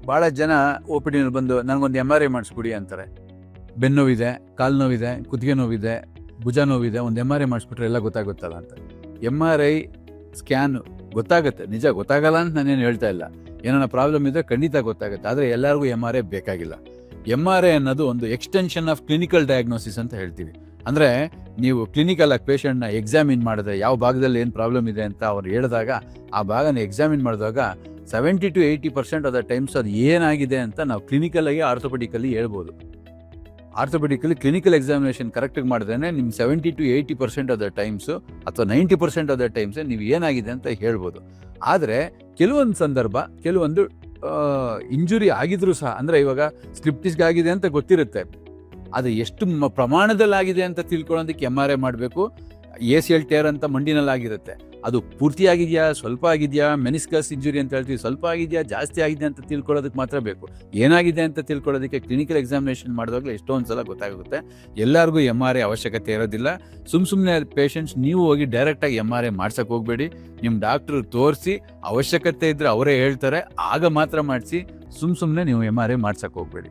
ಭಾಳ ಜನ O P ಡಿನಲ್ಲಿ ಬಂದು ನನಗೊಂದು MRI ಮಾಡಿಸ್ಬಿಡಿ ಅಂತಾರೆ. ಬೆನ್ನು ನೋವಿದೆ, ಕಾಲು ನೋವಿದೆ, ಕುತ್ತಿಗೆ ನೋವಿದೆ, ಭುಜ ನೋವಿದೆ, ಒಂದು MRI ಮಾಡಿಸ್ಬಿಟ್ರೆ ಎಲ್ಲ ಗೊತ್ತಾಗುತ್ತಲ್ಲ ಅಂತ. MRI ಸ್ಕ್ಯಾನ್ ಗೊತ್ತಾಗುತ್ತೆ, ನಿಜ ಗೊತ್ತಾಗಲ್ಲ ಅಂತ ನಾನೇನು ಹೇಳ್ತಾ ಇಲ್ಲ. ಏನಾರ ಪ್ರಾಬ್ಲಮ್ ಇದ್ದರೆ ಖಂಡಿತ ಗೊತ್ತಾಗುತ್ತೆ. ಆದರೆ ಎಲ್ಲರಿಗೂ MRI ಬೇಕಾಗಿಲ್ಲ. MRI ಅನ್ನೋದು ಒಂದು ಎಕ್ಸ್ಟೆನ್ಷನ್ ಆಫ್ ಕ್ಲಿನಿಕಲ್ ಡಯಾಗ್ನೋಸಿಸ್ ಅಂತ ಹೇಳ್ತೀವಿ. ಅಂದರೆ ನೀವು ಕ್ಲಿನಿಕಲ್ ಆಗಿ ಪೇಷಂಟ್ನ ಎಕ್ಸಾಮಿನ್ ಮಾಡಿದ್ರೆ ಯಾವ ಭಾಗದಲ್ಲಿ ಏನು ಪ್ರಾಬ್ಲಮ್ ಇದೆ ಅಂತ ಅವ್ರು ಹೇಳಿದಾಗ ಆ ಭಾಗನ ಎಕ್ಸಾಮಿನ್ ಮಾಡಿದಾಗ 70 to 80% ಆಫ್ ದ ಟೈಮ್ಸ್ ಅದು ಏನಾಗಿದೆ ಅಂತ ನಾವು ಕ್ಲಿನಿಕಲಾಗಿ ಆರ್ಥೋಪೆಡಿಕಲಿ ಹೇಳ್ಬೋದು. ಆರ್ಥೋಪೆಡಿಕಲಿ ಕ್ಲಿನಿಕಲ್ ಎಕ್ಸಾಮಿನೇಷನ್ ಕರೆಕ್ಟಾಗಿ ಮಾಡಿದ್ರೆ ನಿಮ್ಗೆ 70 to 80% ಆಫ್ ದ ಟೈಮ್ಸು ಅಥವಾ 90% ಆಫ್ ದ ಟೈಮ್ಸ್ ನೀವು ಏನಾಗಿದೆ ಅಂತ ಹೇಳ್ಬೋದು. ಆದರೆ ಕೆಲವೊಂದು ಸಂದರ್ಭ ಕೆಲವೊಂದು ಇಂಜುರಿ ಆಗಿದ್ರು ಸಹ, ಅಂದರೆ ಇವಾಗ ಸ್ಲಿಪ್ ಡಿಸ್ಕ್ ಆಗಿದೆ ಅಂತ ಗೊತ್ತಿರುತ್ತೆ, ಅದು ಎಷ್ಟು ಪ್ರಮಾಣದಲ್ಲಾಗಿದೆ ಅಂತ ತಿಳ್ಕೊಳ್ಳೋದಕ್ಕೆ MRI ಮಾಡಬೇಕು. ACL ಟೇರ್ ಅಂತ ಮಂಡಿನಲ್ಲಾಗಿರುತ್ತೆ, ಅದು ಪೂರ್ತಿ ಆಗಿದೆಯಾ, ಸ್ವಲ್ಪ ಆಗಿದೆಯಾ, ಮೆನಿಸ್ಕಸ್ ಇಂಜುರಿ ಅಂತ ಹೇಳ್ತೀವಿ, ಸ್ವಲ್ಪ ಆಗಿದೆಯಾ, ಜಾಸ್ತಿ ಆಗಿದೆ ಅಂತ ತಿಳ್ಕೊಳ್ಳೋದಕ್ಕೆ ಮಾತ್ರ ಬೇಕು. ಏನಾಗಿದೆ ಅಂತ ತಿಳ್ಕೊಳ್ಳೋದಕ್ಕೆ ಕ್ಲಿನಿಕಲ್ ಎಕ್ಸಾಮಿನೇಷನ್ ಮಾಡಿದಾಗಲೇ ಎಷ್ಟೊಂದು ಸಲ ಗೊತ್ತಾಗುತ್ತೆ. ಎಲ್ಲರಿಗೂ MRI ಅವಶ್ಯಕತೆ ಇರೋದಿಲ್ಲ. ಸುಮ್ಮನೆ ಪೇಷಂಟ್ಸ್ ನೀವು ಹೋಗಿ ಡೈರೆಕ್ಟಾಗಿ MRI ಮಾಡ್ಸೋಕೆ ಹೋಗಬೇಡಿ. ನಿಮ್ಮ ಡಾಕ್ಟ್ರು ತೋರಿಸಿ ಅವಶ್ಯಕತೆ ಇದ್ದರೆ ಅವರೇ ಹೇಳ್ತಾರೆ, ಆಗ ಮಾತ್ರ ಮಾಡಿಸಿ. ಸುಮ್ಮನೆ ನೀವು MRI ಮಾಡ್ಸೋಕೆ ಹೋಗಬೇಡಿ.